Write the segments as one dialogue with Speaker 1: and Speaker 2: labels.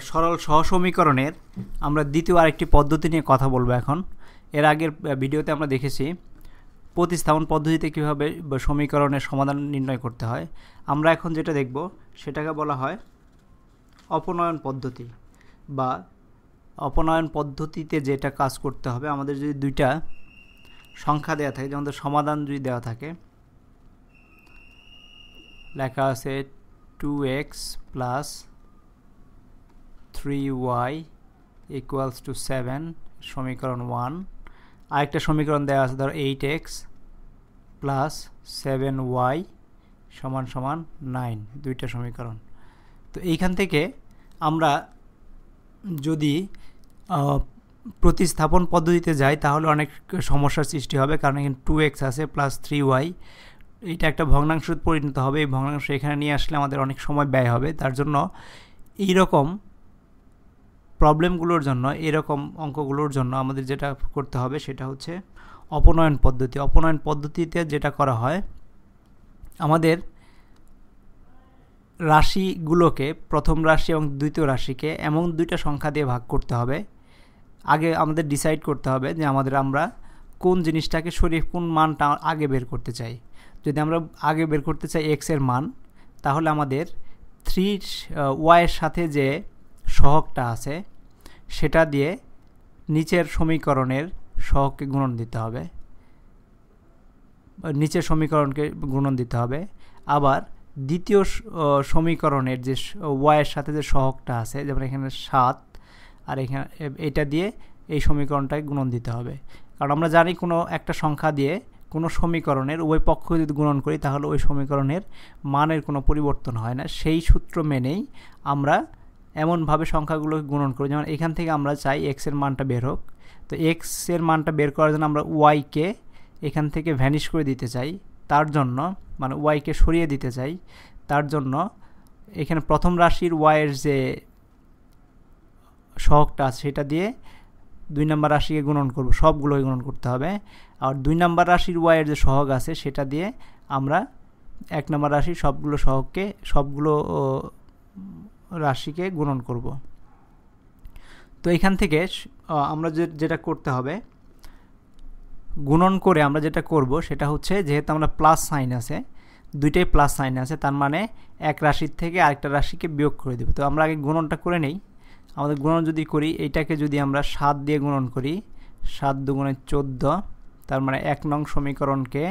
Speaker 1: সরল সহসমীকরণের আমরা দ্বিতীয় আরেকটি পদ্ধতি নিয়ে কথা বলবো এখন। এর আগের ভিডিওতে আমরা দেখেছি প্রতিস্থাপন পদ্ধতিতে কীভাবে সমীকরণের সমাধান নির্ণয় করতে হয়। আমরা এখন যেটা দেখব সেটাকে বলা হয় অপনয়ন পদ্ধতি। বা অপনয়ন পদ্ধতিতে যেটা কাজ করতে হবে, আমাদের যদি দুইটা সংখ্যা দেওয়া থাকে, যেমন সমাধান যদি দেওয়া থাকে, লেখা আছে 2x plus 3y equals to 7, সমীকরণ 1। আরেকটা সমীকরণ দেওয়া আছে ধরো 8x প্লাস 7y সমান সমান 9, দুইটা সমীকরণ। তো এইখান থেকে আমরা যদি প্রতিস্থাপন পদ্ধতিতে যাই তাহলে অনেক সমস্যার সৃষ্টি হবে, কারণ এখানে 2x আছে প্লাস 3y, এটা একটা ভগ্নাংশ পরিণত হবে। এই ভগ্নাংশ এখানে নিয়ে আসলে আমাদের অনেক সময় ব্যয় হবে। তার জন্য এইরকম প্রবলেমগুলোর জন্য, এরকম অঙ্কগুলোর জন্য আমাদের যেটা করতে হবে সেটা হচ্ছে অপনয়ন পদ্ধতি। অপনয়ন পদ্ধতিতে যেটা করা হয়, আমাদের রাশিগুলোকে, প্রথম রাশি এবং দ্বিতীয় রাশিকে এমন দুইটা সংখ্যা দিয়ে ভাগ করতে হবে। আগে আমাদের ডিসাইড করতে হবে যে আমরা কোন জিনিসটাকে সরিয়ে কোন মানটা আগে বের করতে চাই। যদি আমরা আগে বের করতে চাই x এর মান, তাহলে আমাদের 3y এর সাথে যে সহগটা আছে সেটা দিয়ে নিচের সমীকরণের সহগকে গুণন দিতে হবে, নিচের সমীকরণকে গুণন দিতে হবে। আবার দ্বিতীয় সমীকরণের যে y এর সাথে যে সহগটা আছে, যেমন এখানে 7, আর এখানে এটা দিয়ে এই সমীকরণটাকে গুণন দিতে হবে। কারণ আমরা জানি কোনো একটা সংখ্যা দিয়ে কোনো সমীকরণের উভয় পক্ষ যদি গুণন করি তাহলে ওই সমীকরণের মানের কোনো পরিবর্তন হয় না। সেই সূত্র মেনেই আমরা এমনভাবে সংখ্যাগুলোকে গুণন করি, যেমন এখান থেকে আমরা চাই x এর মানটা বের হোক। তো x এর মানটা বের করার জন্য আমরা y-কে এখান থেকে ভ্যানিশ করে দিতে চাই, তার জন্য মানে y-কে সরিয়ে দিতে চাই। তার জন্য এখানে প্রথম রাশির y এর যে সহগটা আছে সেটা দিয়ে 2 নম্বর রাশিকে গুণন করব, সবগুলোকে গুণন করতে হবে। আর 2 নম্বর রাশির y এর যে সহগ আছে সেটা দিয়ে আমরা 1 নম্বর রাশির সবগুলো রাশিকে গুণন করব। তো এখান থেকে আমরা যেটা করতে হবে, গুণন করে আমরা যেটা করব সেটা হচ্ছে, যেহেতু আমরা প্লাস সাইন আছে, দুইটাই প্লাস সাইন আছে, তার মানে এক রাশির থেকে আরেকটা রাশিকে বিয়োগ করে দেব। তো আমরা আগে গুণনটা করে নেই। আমাদের গুণন যদি করি, এইটাকে যদি আমরা 7 দিয়ে গুণন করি, 7 দুগুণে 14, তার মানে 1 নং সমীকরণকে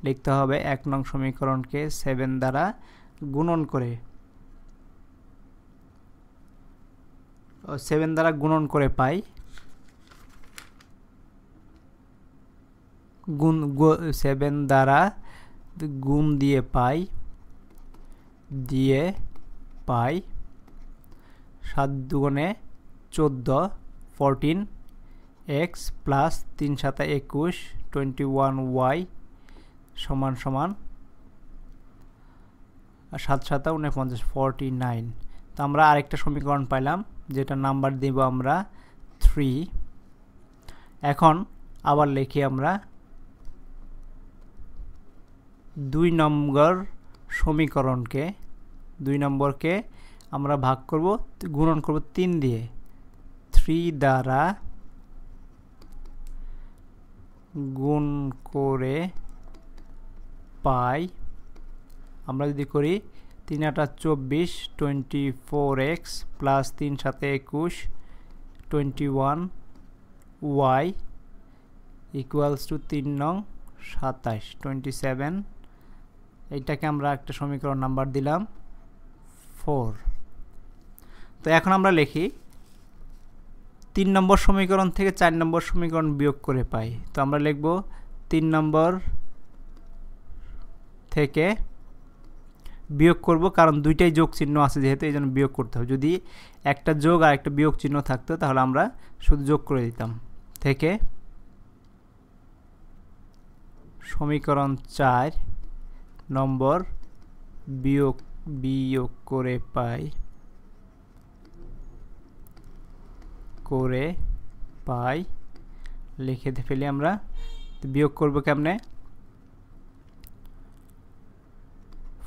Speaker 1: লিখতে হবে 1 নং সমীকরণকে 7 দ্বারা গুণন করে, 7 দ্বারা গুণন করে পাই 7 দ্বারা গুণ দিয়ে পাই 7 দুগুণে 14, 14x প্লাস 3 7 21, 21y সমান সমান 7 7 49, 49। তো আমরা আরেকটা সমীকরণ পাইলাম, যেটা নাম্বার দেব আমরা 3। এখন আবার লিখি আমরা 2 নম্বর সমীকরণকে, 2 নম্বরকে আমরা ভাগ করব, গুণন করব 3 দিয়ে। 3 দ্বারা গুণ করে পাই, আমরা যদি করি 3 8 24, 24x plus 3 7 21, 21y equals to 3 নং 27, 27। এইটাকে আমরা একটা সমীকরণ নাম্বার দিলাম 4। তো এখন আমরা লিখি 3 নম্বর সমীকরণ থেকে 4 নম্বর সমীকরণ বিয়োগ করে পাই। তো আমরা লিখব 3 নম্বর থেকে বিয়োগ করব, কারণ দুইটাই যোগ চিহ্ন আছে যেহেতু, এই জন্য বিয়োগ করতে হবে। যদি একটা যোগ আর একটা বিয়োগ চিহ্ন থাকতো তাহলে আমরা শুধু যোগ করে দিতাম। থেকে সমীকরণ 4 নম্বর বিয়োগ করে পাই লিখে ফেলি আমরা। বিয়োগ করব কেমনে,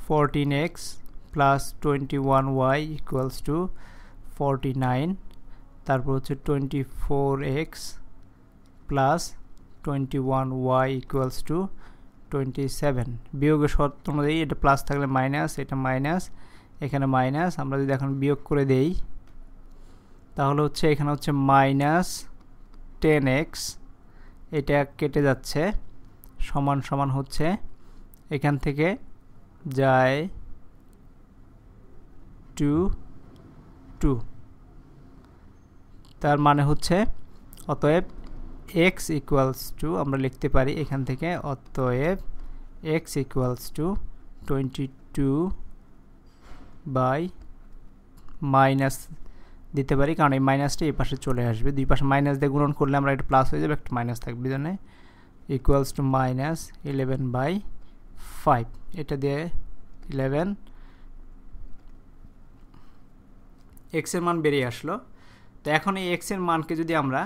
Speaker 1: 14x plus 21y equals to 49, তারপর হচ্ছে 24x plus 21y equals to 27। বিয়োগের শর্ত অনুযায়ী এটা প্লাস থাকলে মাইনাস, এটা মাইনাস, এখানে মাইনাস। আমরা যদি এখন বিয়োগ করে দেই তাহলে হচ্ছে এখানে হচ্ছে মাইনাস 10x, এটা কেটে যাচ্ছে, সমান সমান হচ্ছে এখান থেকে যায় 2, তার মানে হচ্ছে অতএব x ইকুয়ালস টু, আমরা লিখতে পারি এখান থেকে, অতএব x equals to 22 by minus দিতে পারি, কারণ এই মাইনাসটা এই পাশে চলে আসবে, দুই পাশে মাইনাস দিয়ে গুণন করলে আমরা এটা প্লাস হয়ে যাবে, একটা মাইনাস থাকবে, এই জন্য ইকুয়ালস টু মাইনাস 11/5। এটা দিয়ে 11 x এর মান বেরিয়ে আসলো। তো এখন এই x এর মানকে যদি আমরা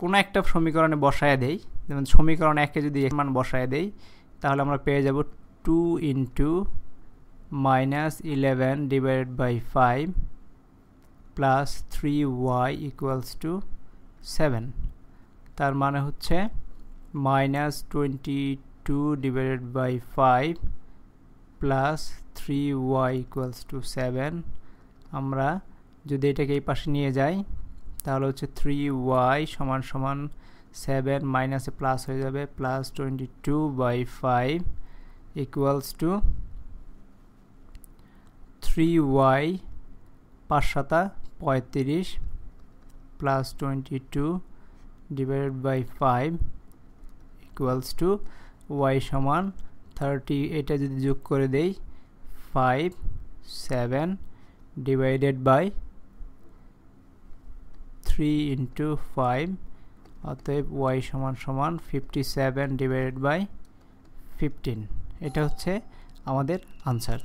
Speaker 1: কোনো একটা সমীকরণে বসায় দেই, যেমন সমীকরণ 1-এ যদি এর মান বসায় দেই তাহলে আমরা পেয়ে যাব 2 into minus 11 divided by 5 plus 3y equals to 7। তার মানে হচ্ছে minus 22 divided by 5 plus 3y equals to 7। আমরা যদি এটাকে এই পাশে নিয়ে যাই তাহলে হচ্ছে 3y সমান সমান 7 মাইনাসে প্লাস হয়ে যাবে, plus 22 by 5 equals to 3y 5×7 = 35 plus 22 divided by 5 equals to y সমান 30। এটা যদি যোগ করে দেই 5, 7 ডিভাইডেড বাই 3 ইন্টু 5, অতএব y সমান সমান 57 ডিভাইডেড বাই 15। এটা হচ্ছে আমাদের আনসার।